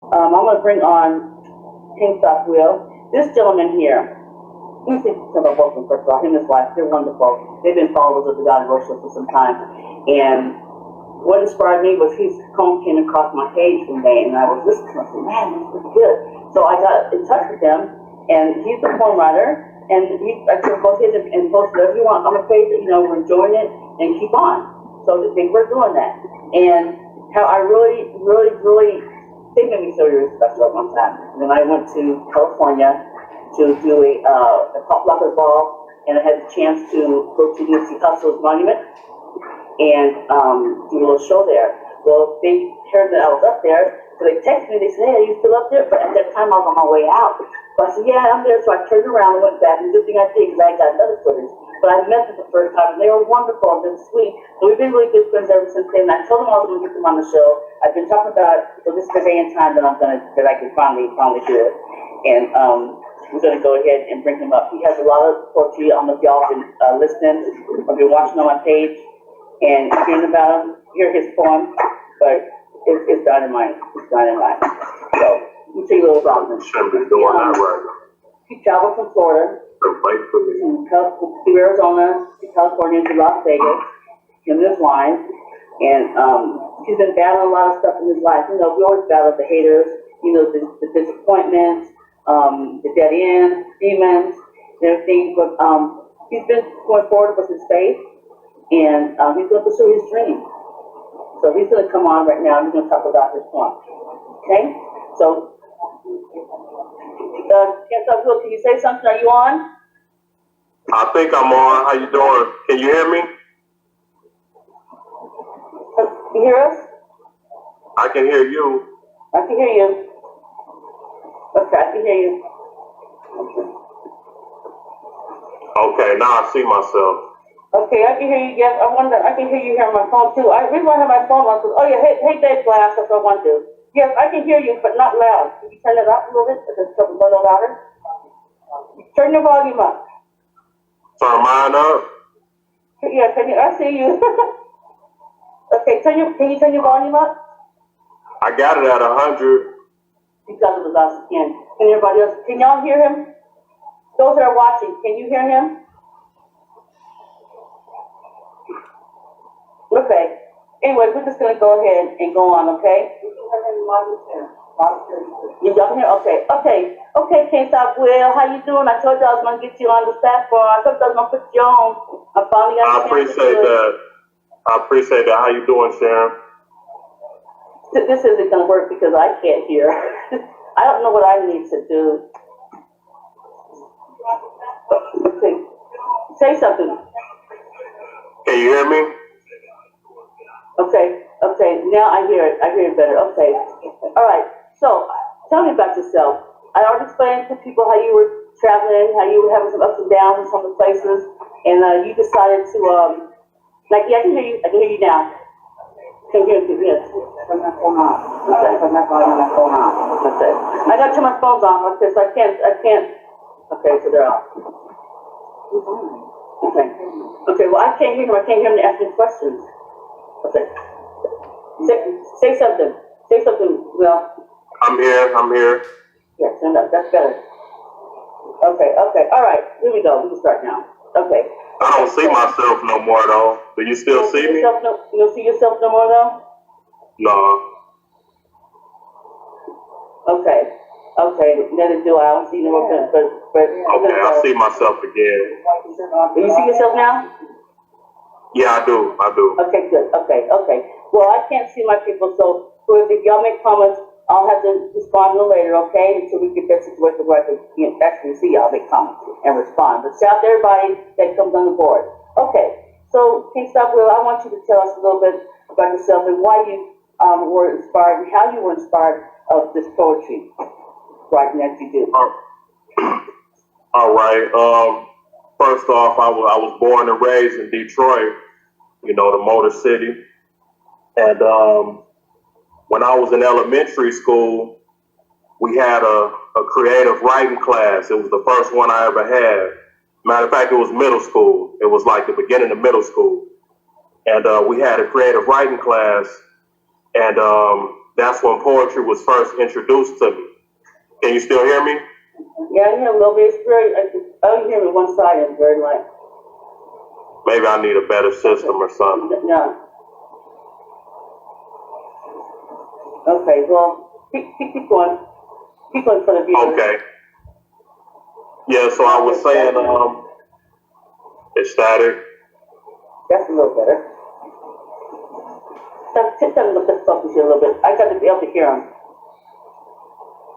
I'm going to bring on Cantstop Will. This gentleman here, let me see about both of them first of all. Him and his wife, they're wonderful. They've been followers of the God Worship for some time. And what inspired me was his poem came across my page one day, and I was listening to it. I said, man, that's pretty good. So I got in touch with him, and he's a poem writer. And I took both his and post whatever you want on the page that, we're enjoying it and keep on. So they were doing that. And how I really, they made me so really special at one time. And then I went to California to do a pop locker ball, and I had the chance to go to Nipsey Hussle's monument and do a little show there. Well, they heard that I was up there, so they texted me. They said, "Hey, are you still up there?" But at that time, I was on my way out. So I said, "Yeah, I'm there." So I turned around and went back, and good thing I did because I got another footage. But I met them the first time, and they were wonderful and sweet. So we've been really good friends ever since then. And I told them I was going to get them on the show. I've been talking about, so this is the day and time that I can finally do it. And we're going to go ahead and bring him up. He has a lot of poetry. I don't know if y'all have been listening or been watching on my page and hearing about him, hear his poem, but it's dynamite. It's dynamite. So, let me tell you a little about him. Shouldn't be doing that right now. He traveled from Florida to Arizona, to California, to Las Vegas, him and his wife, and he's been battling a lot of stuff in his life. We always battle the haters, the disappointments, the dead end, demons, and everything, but he's been going forward with his faith, and he's going to pursue his dream. So he's going to come on right now, and he's going to talk about his poem. Okay? So, Cantstop, can you say something? Are you on? I think I'm on. How you doing? Can you hear me? Can you hear us? I can hear you. I can hear you. Okay, I can hear you. Okay, now I see myself. Okay, I can hear you. Yes, I can hear you here on my phone too. I really want to have my phone on. Oh yeah, hey Dave Glass, that's what I want to do. Yes, I can hear you, but not loud. Can you turn it up a little bit? Is it a little louder? Turn your volume up. Turn mine up? Yeah, I see you. Okay, can you turn your volume up? I got it at 100. Because it was us again. Can everybody else, can y'all hear him? Those that are watching, can you hear him? Okay. Anyway, we're just going to go ahead and go on, okay? You y'all can hear? Okay, Cantstop Will, how you doing? I told you I was going to get you on the platform. I told you I was going to put you on. I'm finally I appreciate that. I appreciate that. How you doing, Sharon? This isn't going to work because I can't hear. I don't know what I need to do. Okay. Say something. Can you hear me? Okay, now I hear it better. Okay, all right, so tell me about yourself. I already explained to people how you were traveling, how you were having some ups and downs in some of the places, and you decided to, I can hear you now. Can you hear me? Yes. Turn my phone on. Okay. Turn my phone on. Okay. I got to turn my phones on, okay, so I can't, okay, so they're off. Okay, well I can't hear him, to ask me questions. Okay. Say something. Say something, Will. I'm here. Yeah, turn up. That's better. Okay. All right. Here we go. We can start now. Okay. I don't see myself no more, though. Do you still see me? You don't see yourself no more, though? No. Okay. Neither do I. don't see no more, but okay, I see myself again. Do you see yourself now? Yeah, I do. Okay, good. Okay. Well, I can't see my people, so if y'all make comments, I'll have to respond a little later, okay? Until we get that situation where I can actually see y'all make comments and respond. But shout out to everybody that comes on the board. Okay, so Cantstop Will, I want you to tell us a little bit about yourself and why you were inspired and how you were inspired of this poetry writing that you do. All right. First off, I was born and raised in Detroit, the Motor City. And when I was in elementary school, we had a creative writing class. It was the first one I ever had. Matter of fact, it was middle school. It was like the beginning of middle school. And we had a creative writing class. And that's when poetry was first introduced to me. Can you still hear me? Yeah, I hear a little bit. It's very, I only hear me one side and very light. Maybe I need a better system or something. Yeah. Okay, well, keep going. Keep going for the viewers. Okay. Yeah, so I was saying, it's static. That's a little better. Tell them to put focus here a little bit. I got to be able to hear them.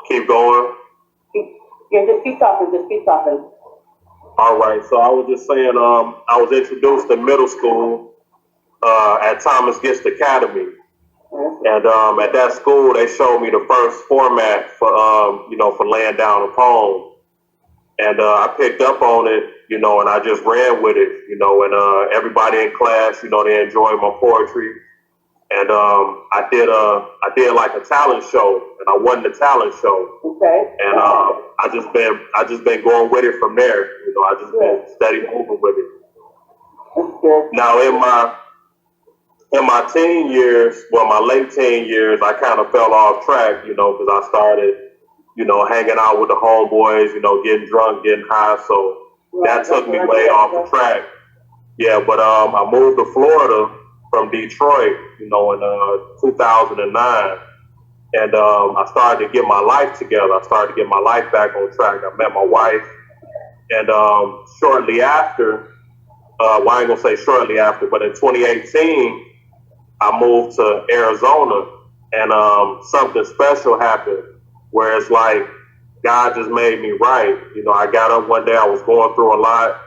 Keep going. Yeah, just keep talking. Just keep talking. All right, so I was just saying, I was introduced in middle school at Thomas Gist Academy. And at that school, they showed me the first format for, for laying down a poem. And I picked up on it, and I just ran with it, and everybody in class, they enjoyed my poetry. And I did like a talent show, and I won the talent show. Okay. And I just been going with it from there. I just been steady moving with it. That's good. Now in my teen years, well, my late teen years, I kind of fell off track, because I started, hanging out with the homeboys, getting drunk, getting high. So that took me way off the track. Yeah, but I moved to Florida from Detroit, in 2009. And I started to get my life together. I started to get my life back on track. I met my wife. And shortly after, well, I ain't going to say shortly after, but in 2018, I moved to Arizona. And something special happened where it's like God just made me right. I got up one day, I was going through a lot.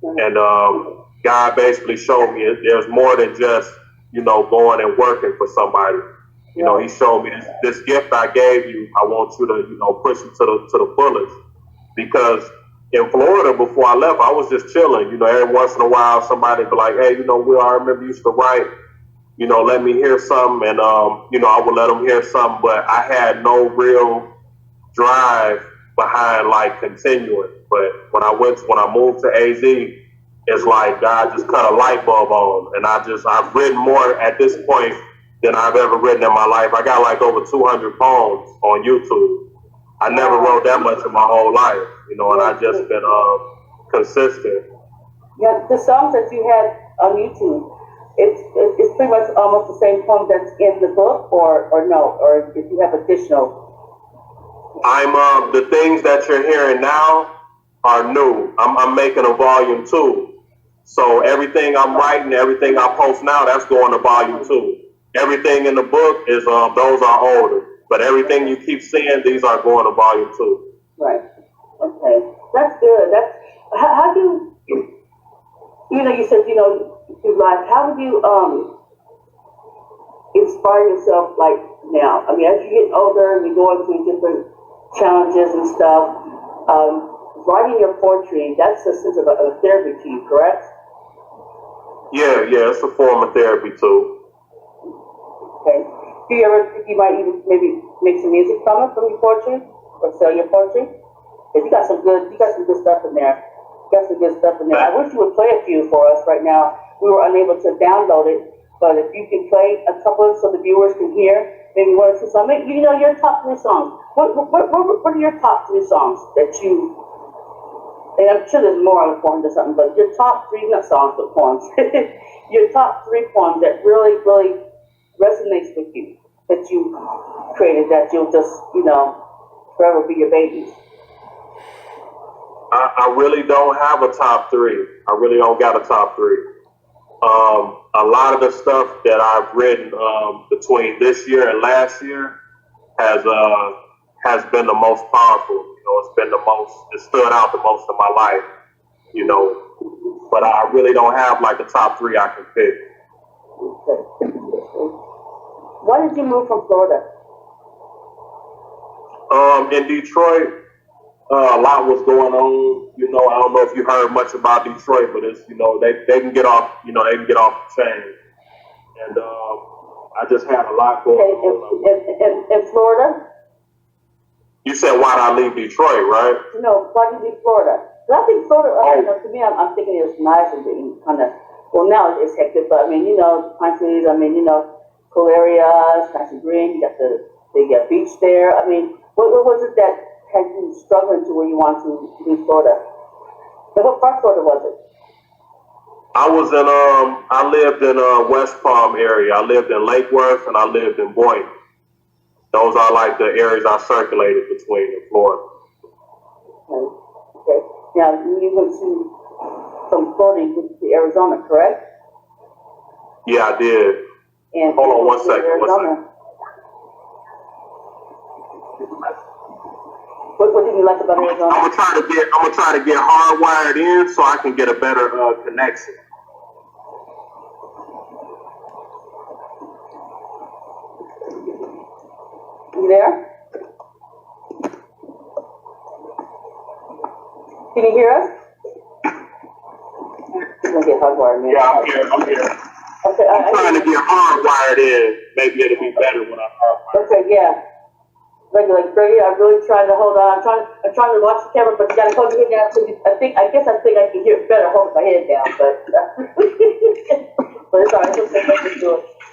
And God basically showed me there's more than just, going and working for somebody. He showed me this gift I gave you. I want you to, push it to the fullest. Because in Florida, before I left, I was just chilling. Every once in a while, somebody would be like, hey, Will, I remember you used to write. Let me hear something. And, I would let them hear something. But I had no real drive behind, like, continuing. But when I moved to AZ, it's like God just cut a light bulb on. And I've written more at this point than I've ever written in my life. I got like over 200 poems on YouTube. I never wrote that much in my whole life, and I just been consistent. Yeah, the songs that you had on YouTube, it's pretty much almost the same poem that's in the book, or no, or if you have additional. I'm the things that you're hearing now are new. I'm making a volume 2. So everything I'm writing, everything I post now, that's going to volume 2. Everything in the book is those are older. But everything you keep seeing, these are going to volume 2. Right. Okay. That's good. That's how do you said through life. How do you inspire yourself like now? I mean, as you get older and you're going through different challenges and stuff, writing your poetry, that's a sense of a therapy to you, correct? Yeah, it's a form of therapy too. Okay. Do you ever think you might even maybe make some music from your poetry or sell your poetry? Because you got some good stuff in there. I wish you would play a few for us right now. We were unable to download it, but if you could play a couple so the viewers can hear, maybe 1 or 2 songs. Your top 3 songs. What are your top 3 songs that you? And I'm sure there's more on the poems or something, but your top 3, not songs, but poems. Your top 3 poems that really, really resonates with you, that you created, that you'll just, forever be your babies. I really don't have a top 3. I really don't got a top 3. A lot of the stuff that I've written between this year and last year has been the most powerful. It stood out the most in my life, but I really don't have like a top 3 I can pick. Okay. Why did you move from Florida? In Detroit, a lot was going on. I don't know if you heard much about Detroit, but it's, they can get off, they can get off the chain. And I just had a lot going on. In Florida? You said, why did I leave Detroit, right? No, why did you leave Florida? But I think Florida, to me, I'm thinking it's nice and kind of, well, now it's hectic, but I mean, Pine Cities, cool area, it's nice and green. You got the beach there. I mean, what was it that had you struggling to where you wanted to leave Florida? But what part of Florida was it? I lived in West Palm area. I lived in Lake Worth and I lived in Boynton. Those are like the areas I circulated between in Florida. Okay. Now, you went from Florida, you went to Arizona, correct? Yeah, I did. And hold on one second. What did you like about Arizona? I'm gonna try to get hardwired in so I can get a better connection. You there? Can you hear us? You're gonna get hardwired in. Yeah, I'm here. Okay, I'm trying to get hardwired in. Maybe it'll be better when I hardwire. Okay, yeah. Like Brady, I'm really trying to hold on. I'm trying to watch the camera, but you gotta hold your head down. So I guess I think I can hear it better holding my head down, but but it's all right. It's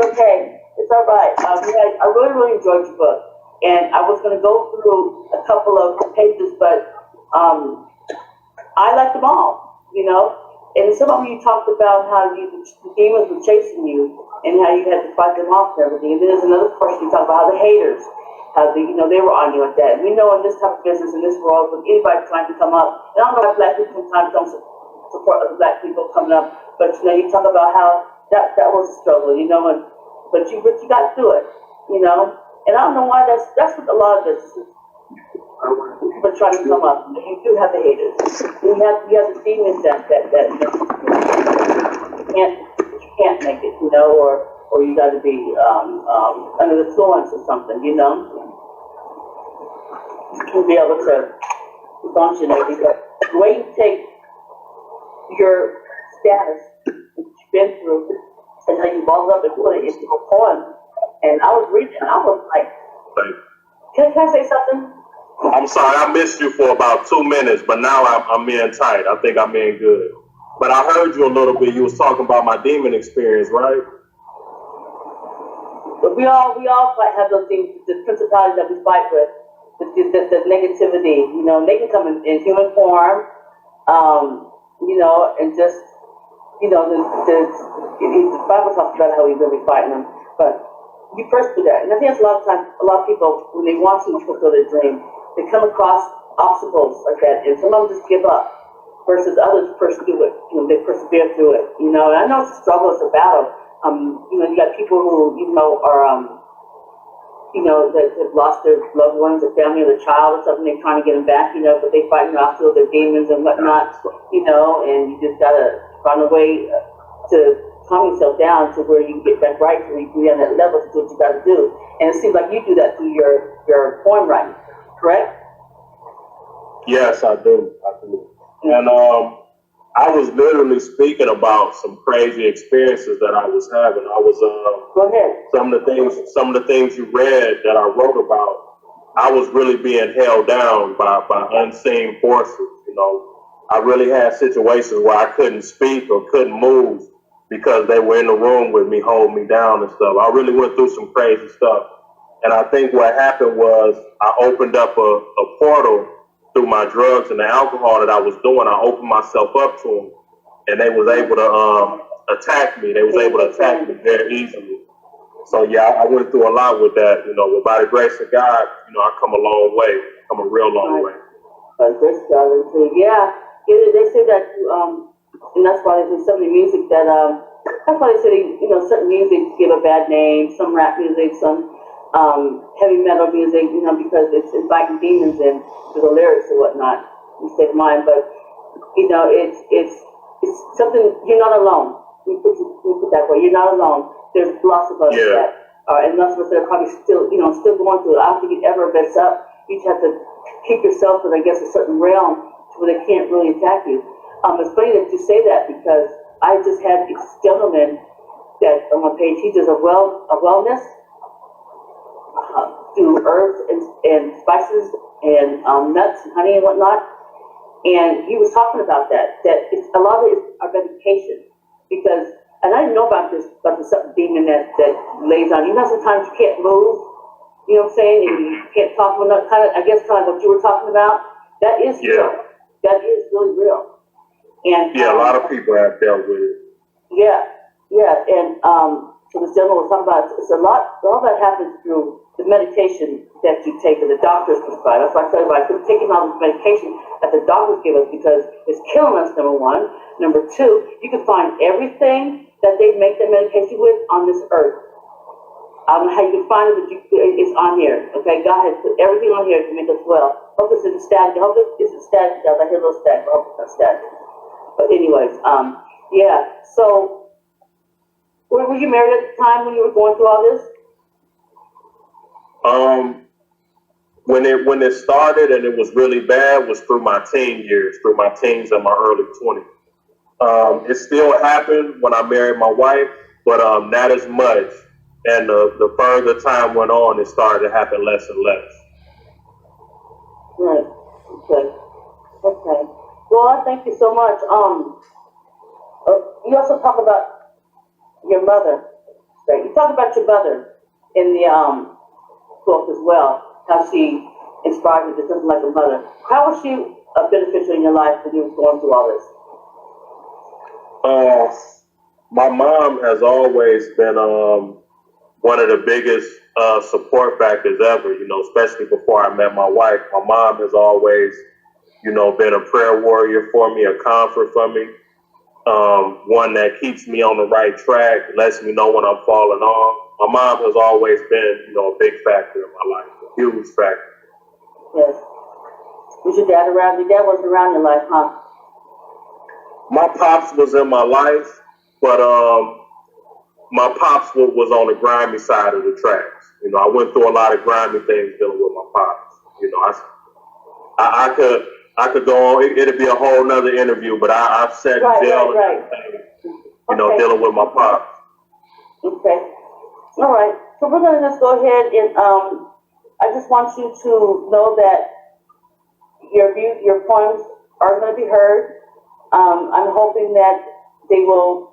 okay. It's all right. I really enjoyed your book, and I was gonna go through a couple of pages, but I liked them all, you know. And some of you talked about how the demons were chasing you and how you had to fight them off and everything. And then there's another portion you talked about how the haters, how they were on you with that. And we know in this type of business, in this world, with anybody trying to come up, and I don't know if black people sometimes don't support other black people coming up, but you talk about how that was a struggle, but you got through it, And I don't know why that's what a lot of this is. People trying to come up. You do have the haters. You have the demons that can't make it, or you got to be under the influence or something, to be able to function. But the way you take your status that you've been through and how you balled up and put it into a poem, and I was reading, and I was like, can I say something? I'm sorry, I missed you for about 2 minutes, but now I'm in tight. I think I'm in good. But I heard you a little bit. You was talking about my demon experience, right? But we all have those things, the principalities that we fight with, the negativity. They can come in human form, and just, the Bible talks about how we really fight them. But you first do that, and I think that's a lot of times, a lot of people when they want to fulfill their dream, they come across obstacles like that, and some of them just give up, versus others pursue it. They persevere through it. And I know it's a struggle, it's a battle. You got people who are, that have lost their loved ones, their family, or their child, or something. They're trying to get them back, but they fight out through their demons and whatnot, and you just gotta find a way to calm yourself down to where you can get back right to where you have that level to do what you gotta do. And it seems like you do that through your poem writing. Correct? Yes, I do. And I was literally speaking about some crazy experiences that I was having. I was Go ahead. Some of the things you read that I wrote about, I was really being held down by unseen forces. I really had situations where I couldn't speak or couldn't move because they were in the room with me, holding me down and stuff. I really went through some crazy stuff. And I think what happened was I opened up a portal through my drugs and the alcohol that I was doing. I opened myself up to them, and they was able to attack me. They was able to attack me very easily. So yeah, I went through a lot with that. But by the grace of God, I come a long way. Come a real long way. By the grace of God, yeah. They say that, and that's why there's so many music that that's why they say certain music give a bad name. Some rap music, some heavy metal music, because it's inviting demons in to the lyrics and whatnot, in the state of mind. But it's something. You're not alone. We put that way. You're not alone. There's lots of us that are, and lots of us that are probably still going through it. I don't think it ever mess up. You just have to keep yourself in, I guess, a certain realm where they can't really attack you. It's funny that you say that because I just had this gentleman that on my page. He does a wellness. Through herbs and spices and nuts and honey and whatnot, and he was talking about that it's a lot of it is our medication, because and I didn't know about this demon that lays on you. You know, sometimes you can't move. You know what I'm saying? And you can't talk about I guess kind of what you were talking about. That is real. That is really real. And a lot of people have dealt with it. Yeah, and so this gentleman was talking about it's a lot. All that happens through the medication that you take that the doctors prescribe. That's why I tell you about taking all this medication that the doctors give us because it's killing us. Number one. Number two, you can find everything that they make the medication with on this earth. I don't know how you can find it, but it's on here. Okay, God has put everything on here to make us well. Hope this isn't static. Hope this isn't static. I hear a little static. I hope it's not static. But anyways, yeah. So, were you married at the time when you were going through all this? When it started and it was really bad was through my teen years, through my teens and my early 20s. It still happened when I married my wife, but not as much. And the further time went on, it started to happen less and less. Right. Okay. Well, I thank you so much. You also talk about your mother. Right? You talk about your mother in the book as well. How she inspired you to something like a mother. How was she a beneficial in your life when you were going through all this? My mom has always been one of the biggest support factors ever, you know, especially before I met my wife. My mom has always, you know, been a prayer warrior for me, a comfort for me, one that keeps me on the right track, lets me know when I'm falling off. My mom has always been, you know, a big factor in my life, a huge factor. Yes. Was your dad around? Your dad wasn't around in your life, huh? My pops was in my life, but my pops was on the grimy side of the tracks. You know, I went through a lot of grimy things dealing with my pops. You know, I could go on. It'd be a whole nother interview, but I've sat in jail and you know, dealing with my pops. Okay. All right. So we're gonna just go ahead and I just want you to know that your poems are going to be heard. I'm hoping that they will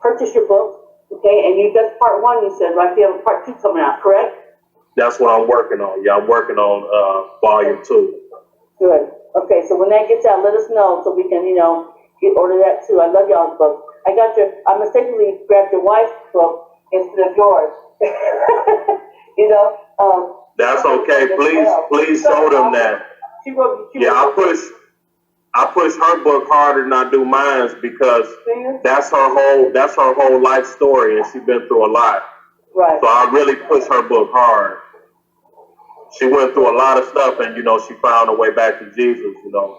purchase your book, okay? And that's part one, you said, right? You have a part two coming out, correct? That's what I'm working on. Yeah, I'm working on volume 2. Good. Okay, so when that gets out, let us know so we can, you know, order that too. I love y'all's book. I mistakenly grabbed your wife's book instead of yours. You know. That's okay. Please show them that. I push her book harder than I do mine because that's her whole life story, and she's been through a lot. Right. So I really push her book hard. She went through a lot of stuff, and you know, she found her way back to Jesus. You know,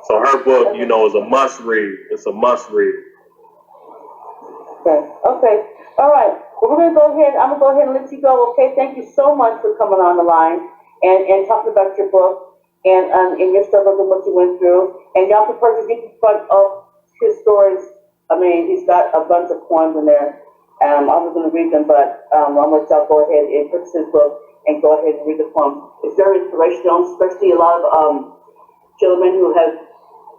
so her book, you know, is a must read. It's a must read. Okay. All right. Well, I'm gonna go ahead and let you go. Okay. Thank you so much for coming on the line and talking about your book and your struggles and what you went through. And y'all can purchase front of his stories. I mean, he's got a bunch of poems in there. I was going to read them, but I'm going to let y'all go ahead and purchase his book and go ahead and read the poems. It's very inspirational, especially a lot of children who have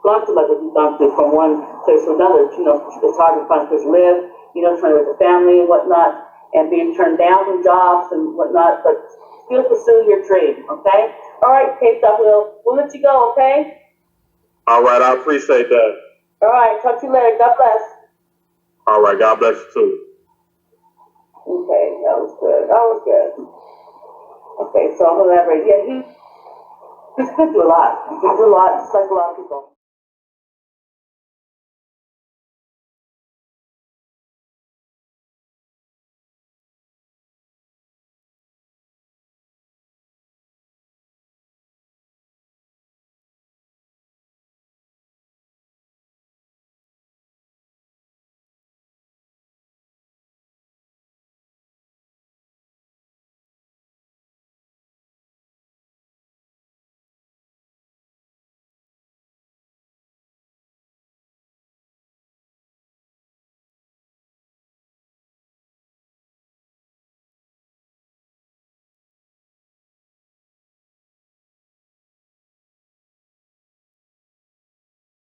gone through like what you've gone through from one place to another. You know, it's hard to find a place to live, you know, trying to raise a family and whatnot, and being turned down from jobs and whatnot, but still pursue your dream, okay? All right, Cantstop, we'll let you go, okay? All right, I appreciate that. All right, talk to you later. God bless. All right, God bless you too. Okay, that was good. Okay, so I'm gonna elaborate. Yeah, he's been through a lot. He's been through a lot, just like a lot of people.